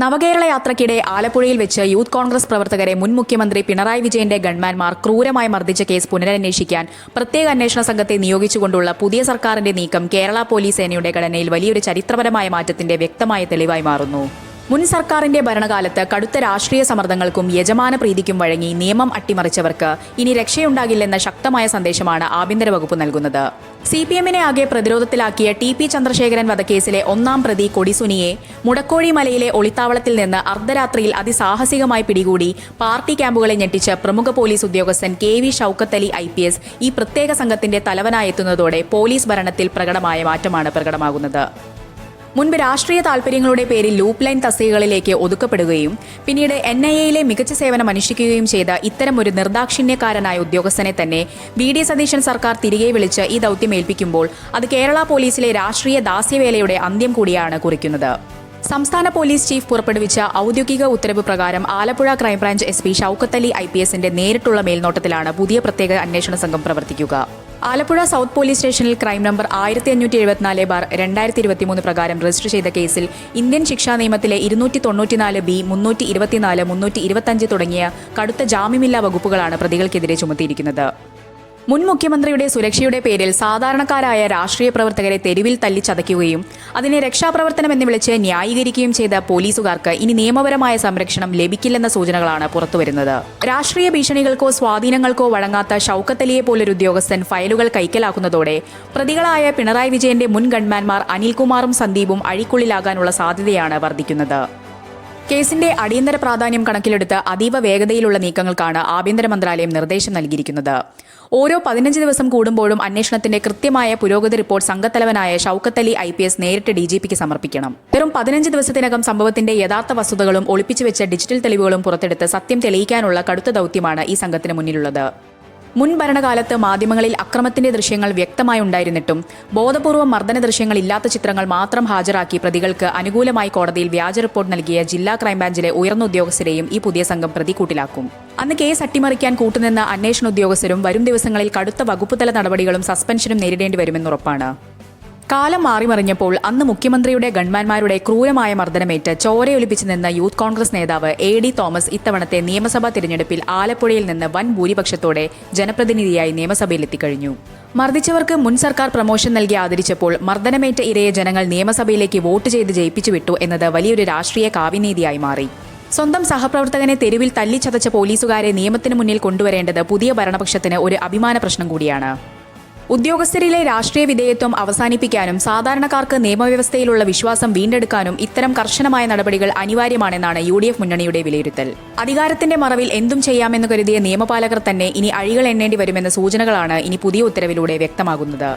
നവകേരള യാത്രയ്ക്കിടെ ആലപ്പുഴയിൽ വെച്ച് യൂത്ത് കോൺഗ്രസ് പ്രവർത്തകരെ മുൻ മുഖ്യമന്ത്രി പിണറായി വിജയന്റെ ഗൺമാൻമാർ ക്രൂരമായി മർദ്ദിച്ച കേസ് പുനരന്വേഷിക്കാൻ പ്രത്യേക അന്വേഷണ സംഘത്തെ നിയോഗിച്ചുകൊണ്ടുള്ള പുതിയ സർക്കാരിന്റെ നീക്കം കേരള പോലീസ് സേനയുടെ ഘടനയിൽ വലിയൊരു ചരിത്രപരമായ മാറ്റത്തിന്റെ വ്യക്തമായ തെളിവായി മാറുന്നു. മുൻ സർക്കാരിന്റെ ഭരണകാലത്ത് കടുത്ത രാഷ്ട്രീയ സമ്മർദ്ദങ്ങൾക്കും യജമാന പ്രീതിക്കും വഴങ്ങി നിയമം അട്ടിമറിച്ചവർക്ക് ഇനി രക്ഷയുണ്ടാകില്ലെന്ന ശക്തമായ സന്ദേശമാണ് ആഭ്യന്തര വകുപ്പ് നൽകുന്നത്. CPM-നെ ആകെ പ്രതിരോധത്തിലാക്കിയ TP ചന്ദ്രശേഖരൻ വധക്കേസിലെ ഒന്നാം പ്രതി കൊടിസുനിയെ മുടക്കോഴി മലയിലെ ഒളിത്താവളത്തിൽ നിന്ന് അർദ്ധരാത്രിയിൽ അതിസാഹസികമായി പിടികൂടി പാർട്ടി ക്യാമ്പുകളെ ഞെട്ടിച്ച് പ്രമുഖ പോലീസ് ഉദ്യോഗസ്ഥൻ KV ഷൌക്കത്ത് അലി IPS ഈ പ്രത്യേക സംഘത്തിന്റെ തലവനായെത്തുന്നതോടെ പോലീസ് ഭരണത്തിൽ പ്രകടമായ മാറ്റമാണ് പ്രകടമാകുന്നത്. മുൻപ് രാഷ്ട്രീയ താൽപര്യങ്ങളുടെ പേരിൽ ലൂപ്പ് ലൈൻ തസ്തികകളിലേക്ക് ഒതുക്കപ്പെടുകയും പിന്നീട് NIA-യിലെ മികച്ച സേവനം അനുഷ്ഠിക്കുകയും ചെയ്ത ഇത്തരം ഒരു നിർദാക്ഷിണ്യക്കാരനായ ഉദ്യോഗസ്ഥനെ തന്നെ VD സതീശൻ സർക്കാർ തിരികെ വിളിച്ച് ഈ ദൗത്യം ഏൽപ്പിക്കുമ്പോൾ അത് കേരള പോലീസിലെ രാഷ്ട്രീയ ദാസ്യവേലയുടെ അന്ത്യം കൂടിയാണ് കുറിക്കുന്നത്. സംസ്ഥാന പോലീസ് ചീഫ് പുറപ്പെടുവിച്ച ഔദ്യോഗിക ഉത്തരവ് പ്രകാരം ആലപ്പുഴ ക്രൈംബ്രാഞ്ച് SP ഷൌക്കത്ത് അലി IPS-ന്റെ നേരിട്ടുള്ള മേൽനോട്ടത്തിലാണ് പുതിയ പ്രത്യേക അന്വേഷണ സംഘം പ്രവർത്തിക്കുക. ആലപ്പുഴ സൗത്ത് പോലീസ് സ്റ്റേഷനിൽ ക്രൈം നമ്പർ 1574/2023 പ്രകാരം രജിസ്റ്റർ ചെയ്ത കേസിൽ ഇന്ത്യൻ ശിക്ഷാ നിയമത്തിലെ 294B, 324, 325 തുടങ്ങിയ കടുത്ത ജാമ്യമില്ലാ വകുപ്പുകളാണ് പ്രതികൾക്കെതിരെ ചുമത്തിയിരിക്കുന്നത്. മുൻ മുഖ്യമന്ത്രിയുടെ സുരക്ഷയുടെ പേരിൽ സാധാരണക്കാരായ രാഷ്ട്രീയ പ്രവർത്തകരെ തെരുവിൽ തല്ലിച്ചതയ്ക്കുകയും അതിനെ രക്ഷാപ്രവർത്തനം എന്ന് വിളിച്ച് ന്യായീകരിക്കുകയും ചെയ്ത പോലീസുകാർക്ക് ഇനി നിയമപരമായ സംരക്ഷണം ലഭിക്കില്ലെന്ന സൂചനകളാണ് പുറത്തുവരുന്നത്. രാഷ്ട്രീയ ഭീഷണികൾക്കോ സ്വാധീനങ്ങൾക്കോ വഴങ്ങാത്ത ഷൌക്കത്ത് അലിയെ പോലൊരു ഉദ്യോഗസ്ഥൻ ഫയലുകൾ കൈക്കലാക്കുന്നതോടെ പ്രതികളായ പിണറായി വിജയന്റെ മുൻ ഗൺമാൻമാർ അനിൽകുമാറും സന്ദീപും അഴിക്കുള്ളിലാകാനുള്ള സാധ്യതയാണ് വർദ്ധിക്കുന്നത്. കേസിന്റെ അടിയന്തര പ്രാധാന്യം കണക്കിലെടുത്ത് അതീവ വേഗതയിലുള്ള നീക്കങ്ങൾക്കാണ് ആഭ്യന്തര മന്ത്രാലയം നിർദ്ദേശം നൽകിയിരിക്കുന്നത്. ഓരോ 15 ദിവസം കൂടുമ്പോഴും അന്വേഷണത്തിന്റെ കൃത്യമായ പുരോഗതി റിപ്പോർട്ട് സംഘത്തലവനായ ഷൌക്കത്ത് അലി IPS നേരിട്ട് DGPക്ക് സമർപ്പിക്കണം. വെറും 15 ദിവസത്തിനകം സംഭവത്തിന്റെ യഥാർത്ഥ വസ്തുതകളും ഒളിപ്പിച്ചുവെച്ച ഡിജിറ്റൽ തെളിവുകളും പുറത്തെടുത്ത് സത്യം തെളിയിക്കാനുള്ള കടുത്ത ദൗത്യമാണ് ഈ സംഘത്തിന് മുന്നിലുള്ളത്. മുൻ ഭരണകാലത്ത് മാധ്യമങ്ങളിൽ അക്രമത്തിന്റെ ദൃശ്യങ്ങൾ വ്യക്തമായി ഉണ്ടായിരുന്നിട്ടും ബോധപൂർവം മർദ്ദന ദൃശ്യങ്ങൾ ഇല്ലാത്ത ചിത്രങ്ങൾ മാത്രം ഹാജരാക്കി പ്രതികൾക്ക് അനുകൂലമായി കോടതിയിൽ വ്യാജ റിപ്പോർട്ട് നൽകിയ ജില്ലാ ക്രൈംബ്രാഞ്ചിലെ ഉയർന്ന ഉദ്യോഗസ്ഥരെയും ഈ പുതിയ സംഘം പ്രതികൂട്ടിലാക്കും. അന്ന് കേസ് അട്ടിമറിക്കാൻ കൂട്ടുനിന്ന അന്വേഷണ ഉദ്യോഗസ്ഥരും വരും ദിവസങ്ങളിൽ കടുത്ത വകുപ്പുതല നടപടികളും സസ്പെൻഷനും നേരിടേണ്ടി വരുമെന്നുറപ്പാണ്. കാലം മാറിമറിഞ്ഞപ്പോൾ അന്ന് മുഖ്യമന്ത്രിയുടെ ഗൺമാൻമാരുടെ ക്രൂരമായ മർദ്ദനമേറ്റ് ചോരയൊലിപ്പിച്ചു നിന്ന യൂത്ത് കോൺഗ്രസ് നേതാവ് AD തോമസ് ഇത്തവണത്തെ നിയമസഭാ തിരഞ്ഞെടുപ്പിൽ ആലപ്പുഴയിൽ നിന്ന് വൻ ഭൂരിപക്ഷത്തോടെ ജനപ്രതിനിധിയായി നിയമസഭയിലെത്തിക്കഴിഞ്ഞു. മർദ്ദിച്ചവർക്ക് മുൻ സർക്കാർ പ്രമോഷൻ നൽകി ആദരിച്ചപ്പോൾ മർദ്ദനമേറ്റ ഇരയെ ജനങ്ങൾ നിയമസഭയിലേക്ക് വോട്ട് ചെയ്ത് ജയിപ്പിച്ചു വിട്ടു എന്നത് വലിയൊരു രാഷ്ട്രീയ കാവ്യനീതിയായി മാറി. സ്വന്തം സഹപ്രവർത്തകനെ തെരുവിൽ തല്ലിച്ചതച്ച പോലീസുകാരെ നിയമത്തിന് മുന്നിൽ കൊണ്ടുവരേണ്ടത് പുതിയ ഭരണപക്ഷത്തിന് ഒരു അഭിമാന പ്രശ്നം കൂടിയാണ്. ഉദ്യോഗസ്ഥരിലെ രാഷ്ട്രീയ വിധേയത്വം അവസാനിപ്പിക്കാനും സാധാരണക്കാർക്ക് നിയമവ്യവസ്ഥയിലുള്ള വിശ്വാസം വീണ്ടെടുക്കാനും ഇത്തരം കർശനമായ നടപടികൾ അനിവാര്യമാണെന്നാണ് UDF മുന്നണിയുടെ വിലയിരുത്തൽ. അധികാരത്തിന്റെ മറവിൽ എന്തും ചെയ്യാമെന്ന് കരുതിയ നിയമപാലകർ തന്നെ ഇനി അഴികൾ എണ്ണേണ്ടി വരുമെന്ന സൂചനകളാണ് ഇനി പുതിയ ഉത്തരവിലൂടെ വ്യക്തമാകുന്നത്.